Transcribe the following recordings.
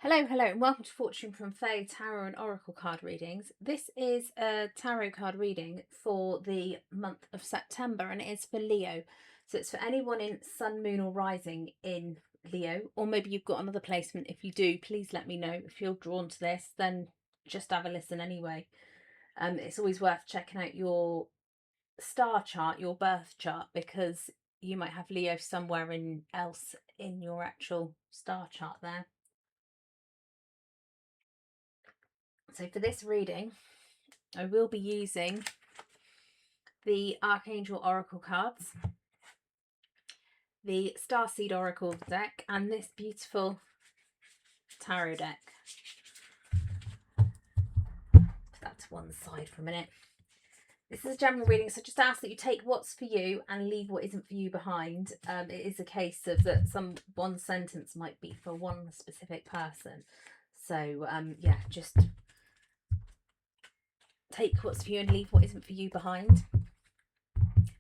Hello, and welcome to Fortune from Faye Tarot and Oracle card readings. This is a tarot card reading for the month of September, and it is for Leo. So it's for anyone in Sun, Moon, or Rising in Leo, or maybe you've got another placement. If you do, please let me know. If you're drawn to this, then just have a listen anyway. It's always worth checking out your star chart, your birth chart, because you might have Leo somewhere else in your actual star chart there. So for this reading, I will be using the Archangel Oracle cards, the Starseed Oracle deck, and this beautiful tarot deck. Put that to one side for a minute. This is a general reading, so just ask that you take what's for you and leave what isn't for you behind. It is a case of that one sentence might be for one specific person. So yeah, just take what's for you and leave what isn't for you behind.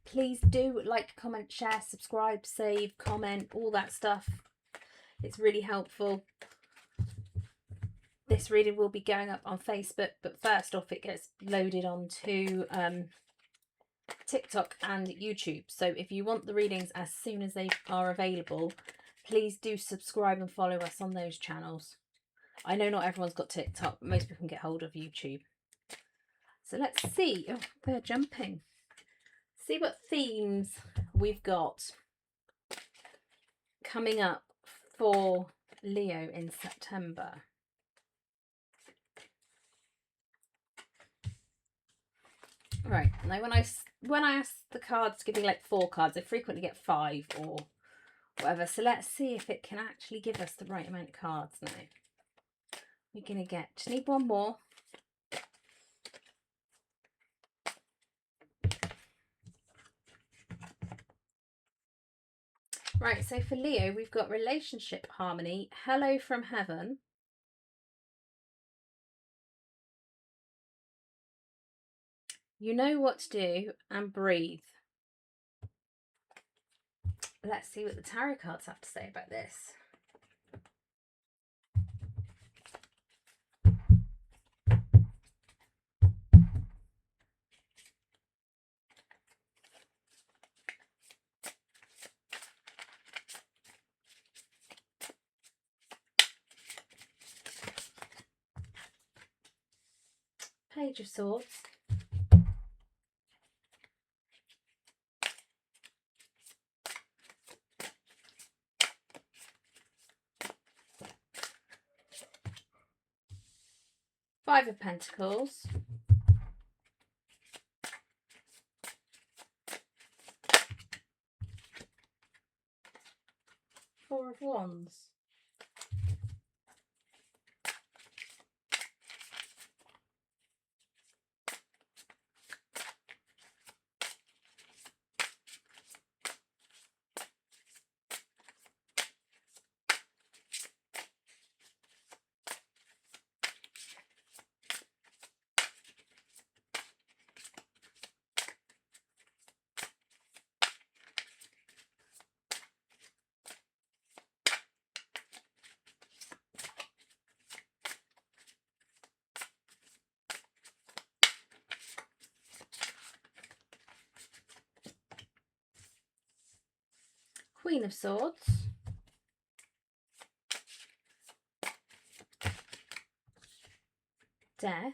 Please do like, comment, share, subscribe, save, comment, all that stuff. It's really helpful. This reading will be going up on Facebook, but first off it gets loaded onto TikTok and YouTube. So if you want the readings as soon as they are available, please do subscribe and follow us on those channels. I know not everyone's got TikTok, but most people can get hold of YouTube. So let's see. Oh, they're jumping. See what themes we've got coming up for Leo in September. Right, now when I ask the cards to give me like 4 cards, I frequently get 5 or whatever. So let's see if it can actually give us the right amount of cards now. We're going to just need one more. Right, so for Leo, we've got relationship harmony, hello from heaven, you know what to do, and breathe. Let's see what the tarot cards have to say about this. Page of Swords, Five of Pentacles, Four of Wands, Queen of Swords, Death,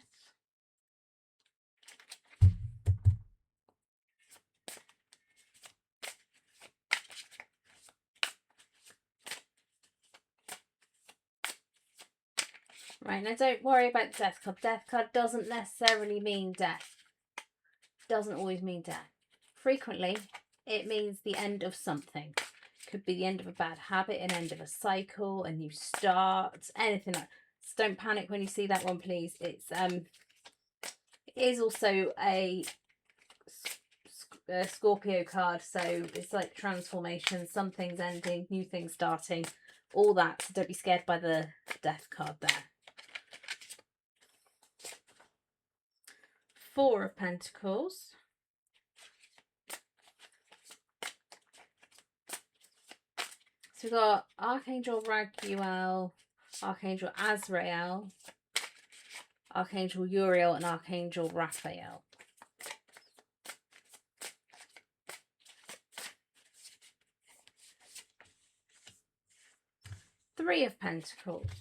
right, now don't worry about the Death card. Death card doesn't necessarily mean death. Doesn't always mean death. Frequently, it means the end of something. Could be the end of a bad habit, an end of a cycle, a new start, anything like that. So don't panic when you see that one, please. It is also a Scorpio card, so it's like transformation, some things ending, new things starting, all that. So don't be scared by the Death card there. Four of Pentacles, so we've got Archangel Raguel, Archangel Azrael, Archangel Uriel, and Archangel Raphael. Three of Pentacles.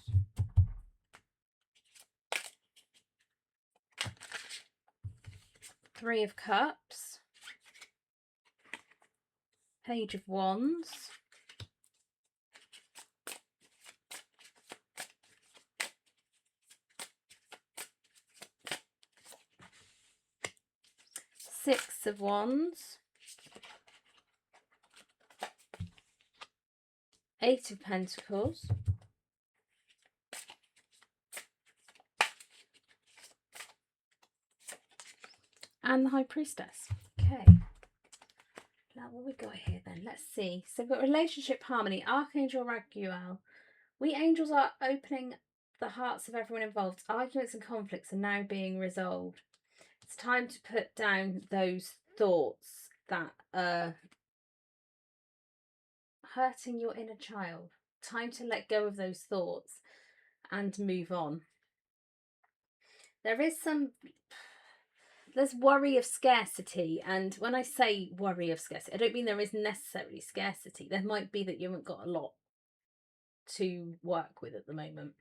Three of Cups. Page of Wands. Six of Wands. Eight of Pentacles. And the High Priestess. Okay. Now what we got here then? Let's see. So we've got relationship harmony. Archangel Raguel. We angels are opening the hearts of everyone involved. Arguments and conflicts are now being resolved. It's time to put down those thoughts that are hurting your inner child. Time to let go of those thoughts and move on. There's worry of scarcity, and when I say worry of scarcity, I don't mean there is necessarily scarcity. There might be that you haven't got a lot to work with at the moment,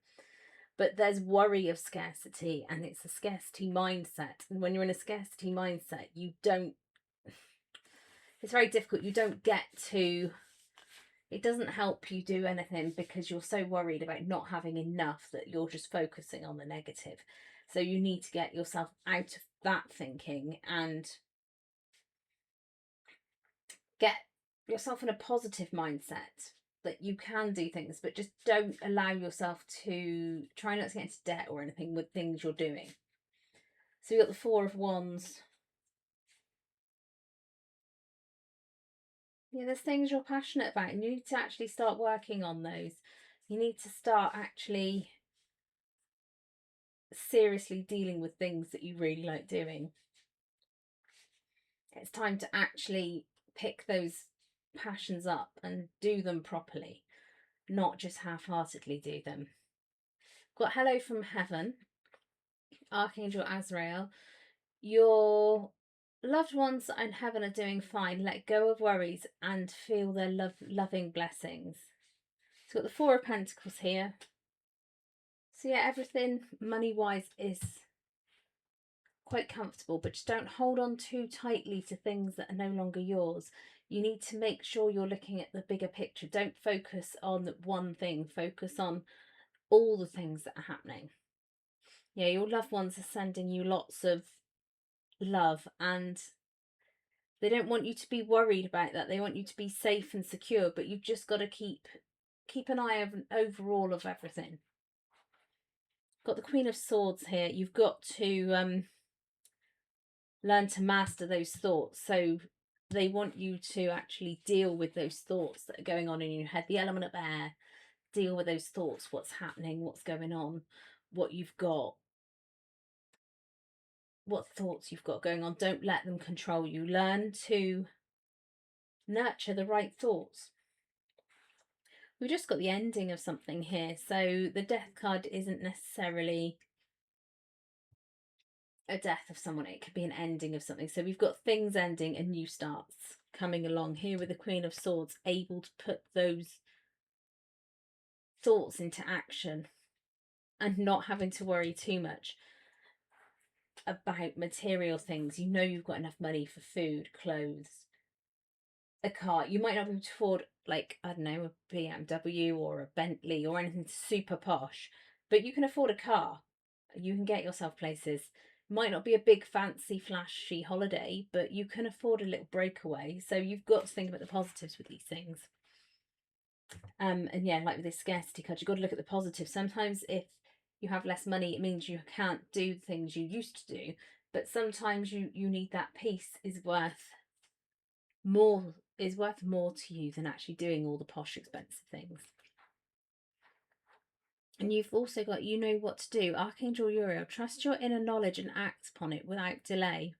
but there's worry of scarcity, and it's a scarcity mindset. And when you're in a scarcity mindset, it's very difficult. You don't get to, it doesn't help you do anything because you're so worried about not having enough that you're just focusing on the negative. So you need to get yourself out of that thinking and get yourself in a positive mindset that you can do things, but just don't allow yourself to try not to get into debt or anything with things you're doing. So you got the Four of Wands. Yeah, there's things you're passionate about and you need to actually start working on those. You need to start actually seriously dealing with things that you really like doing. It's time to actually pick those passions up and do them properly, not just half-heartedly do them. Got Hello from Heaven, Archangel Azrael. Your loved ones in heaven are doing fine. Let go of worries and feel their loving blessings. So got the Four of Pentacles here. So yeah, everything money-wise is quite comfortable, but just don't hold on too tightly to things that are no longer yours. You need to make sure you're looking at the bigger picture. Don't focus on one thing. Focus on all the things that are happening. Yeah, your loved ones are sending you lots of love and they don't want you to be worried about that. They want you to be safe and secure, but you've just got to keep an eye over all of everything. Got the Queen of Swords here. You've got to learn to master those thoughts. So they want you to actually deal with those thoughts that are going on in your head. The element of air, deal with those thoughts, what's happening, what's going on, what you've got, what thoughts you've got going on. Don't let them control you. Learn to nurture the right thoughts. We've just got the ending of something here. So the Death card isn't necessarily a death of someone. It could be an ending of something. So we've got things ending and new starts coming along here with the Queen of Swords, able to put those thoughts into action and not having to worry too much about material things. You know you've got enough money for food, clothes, a car. You might not be able to afford, like, I don't know, a BMW or a Bentley or anything super posh, but you can afford a car. You can get yourself places. Might not be a big fancy flashy holiday, but you can afford a little breakaway. So you've got to think about the positives with these things. And yeah, like with this scarcity card, you've got to look at the positives. Sometimes if you have less money, it means you can't do the things you used to do, but sometimes you need that peace is worth more to you than actually doing all the posh expensive things. And you've also got, you know what to do. Archangel Uriel, trust your inner knowledge and act upon it without delay.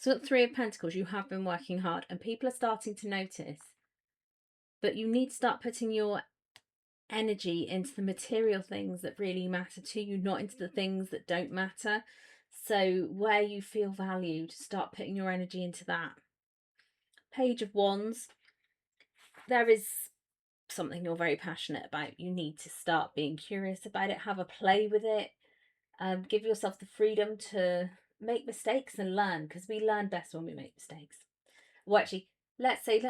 So Three of Pentacles, you have been working hard and people are starting to notice, but you need to start putting your energy into the material things that really matter to you, not into the things that don't matter. So where you feel valued, start putting your energy into that. Page of Wands. There is something you're very passionate about. You need to start being curious about it, have a play with it. Give yourself the freedom to make mistakes and learn, because we learn best when we make mistakes. Well, actually, let's say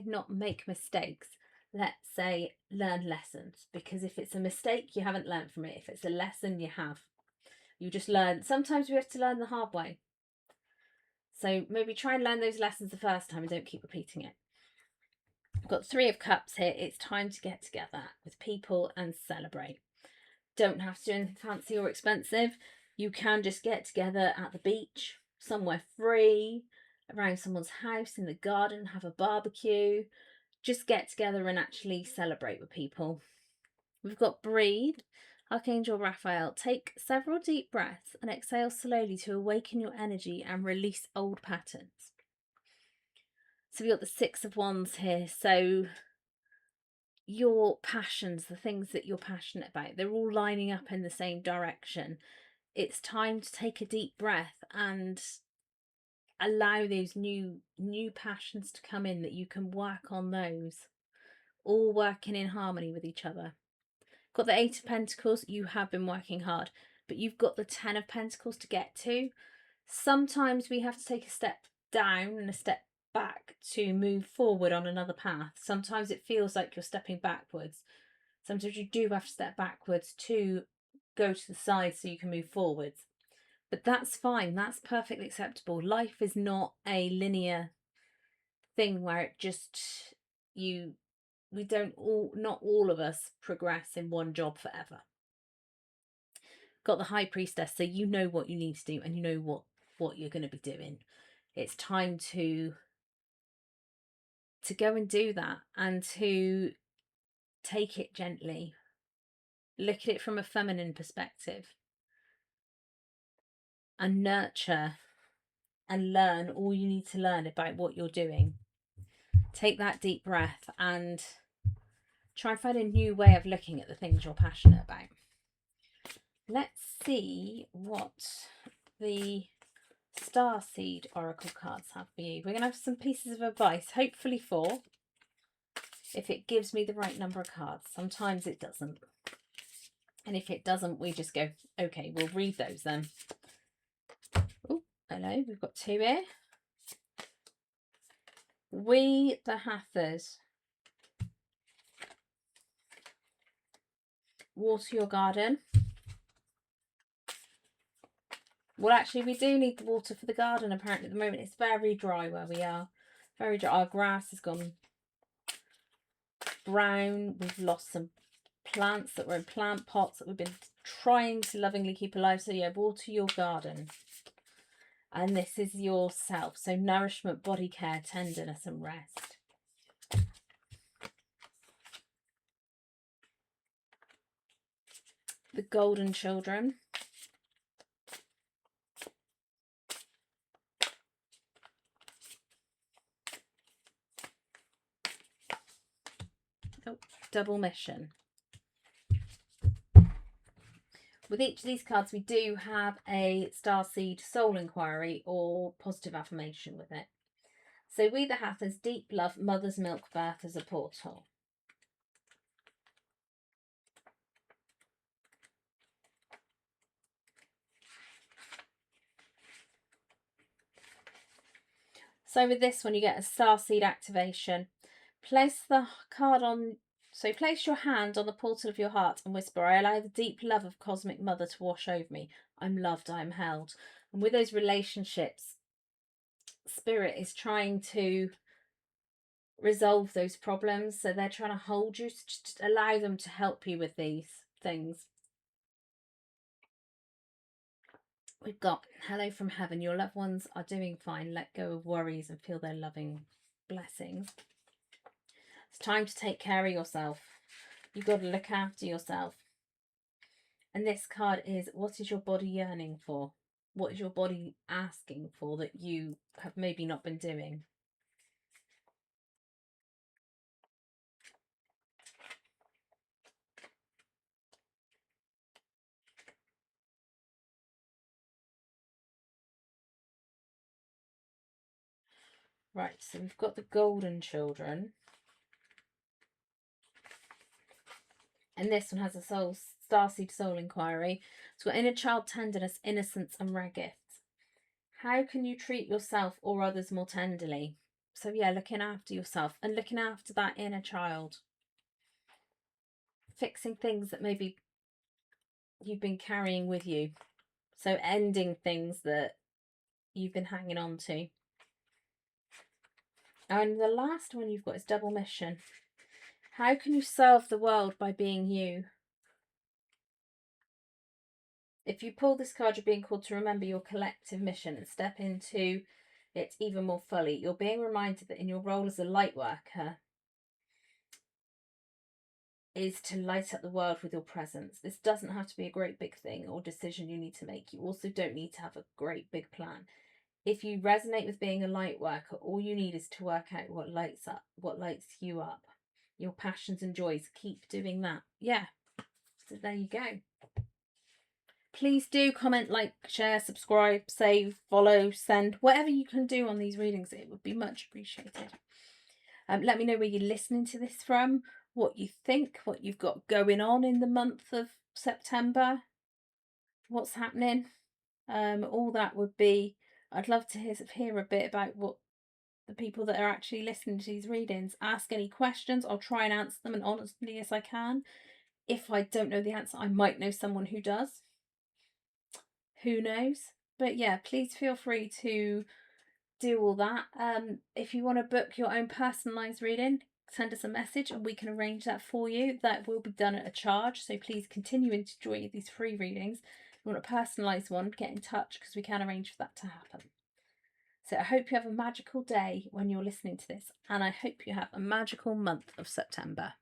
not make mistakes. Let's say learn lessons, because if it's a mistake, you haven't learned from it. If it's a lesson, you have. You just learn. Sometimes we have to learn the hard way. So maybe try and learn those lessons the first time and don't keep repeating it. I've got 3 of Cups here. It's time to get together with people and celebrate. Don't have to do anything fancy or expensive. You can just get together at the beach, somewhere free, around someone's house, in the garden, have a barbecue. Just get together and actually celebrate with people. We've got Breathe. Archangel Raphael, take several deep breaths and exhale slowly to awaken your energy and release old patterns. So we've got the 6 of Wands here. So your passions, the things that you're passionate about, they're all lining up in the same direction. It's time to take a deep breath and allow those new passions to come in, that you can work on those, all working in harmony with each other. Got the 8 of Pentacles. You have been working hard, but you've got the 10 of Pentacles to get to. Sometimes we have to take a step down and a step back to move forward on another path. Sometimes it feels like you're stepping backwards. Sometimes you do have to step backwards to go to the side so you can move forwards. But that's fine. That's perfectly acceptable. Life is not a linear thing where it just not all of us progress in one job forever. Got the High Priestess, so you know what you need to do and you know what you're going to be doing. It's time to go and do that, and to take it gently. Look at it from a feminine perspective and nurture and learn all you need to learn about what you're doing. Take that deep breath and try and find a new way of looking at the things you're passionate about. Let's see what the Starseed Oracle cards have for you. We're going to have some pieces of advice, hopefully 4, if it gives me the right number of cards. Sometimes it doesn't. And if it doesn't, we just go, okay, we'll read those then. Oh, hello, we've got 2 here. We the Hathers. Water your garden. Well, actually, we do need the water for the garden, apparently, at the moment. It's very dry where we are. Very dry. Our grass has gone brown. We've lost some plants that were in plant pots that we've been trying to lovingly keep alive. So, yeah, water your garden. And this is yourself. So, nourishment, body care, tenderness, and rest. The Golden Children. Oh, Double Mission. With each of these cards, we do have a Starseed Soul Inquiry or positive affirmation with it. So we the Hathers, deep love, mother's milk, birth as a portal. So with this one, you get a Starseed activation. Place the card on. So place your hand on the portal of your heart and whisper, I allow the deep love of Cosmic Mother to wash over me. I'm loved, I'm held. And with those relationships, Spirit is trying to resolve those problems. So they're trying to hold you, just allow them to help you with these things. We've got Hello from Heaven. Your loved ones are doing fine. Let go of worries and feel their loving blessings. It's time to take care of yourself. You've got to look after yourself. And this card is, what is your body yearning for? What is your body asking for that you have maybe not been doing? Right, so we've got the Golden Children. And this one has a starseed soul inquiry. So inner child tenderness, innocence, and rare gifts. How can you treat yourself or others more tenderly? So yeah, looking after yourself and looking after that inner child. Fixing things that maybe you've been carrying with you. So ending things that you've been hanging on to. And the last one you've got is double mission. How can you serve the world by being you? If you pull this card, you're being called to remember your collective mission and step into it even more fully. You're being reminded that in your role as a light worker is to light up the world with your presence. This doesn't have to be a great big thing or decision you need to make. You also don't need to have a great big plan. If you resonate with being a light worker, all you need is to work out what lights you up, your passions and joys. Keep doing that. Yeah. So there you go. Please do comment, like, share, subscribe, save, follow, send, whatever you can do on these readings. It would be much appreciated. Let me know where you're listening to this from, what you think, what you've got going on in the month of September, what's happening. All that would be, I'd love to hear a bit about what the people that are actually listening to these readings. Ask any questions. I'll try and answer them as honestly as I can. If I don't know the answer, I might know someone who does. Who knows? But yeah, please feel free to do all that. If you want to book your own personalised reading, send us a message and we can arrange that for you. That will be done at a charge, so please continue to enjoy these free readings. If you want a personalised one, get in touch because we can arrange for that to happen. So I hope you have a magical day when you're listening to this, and I hope you have a magical month of September.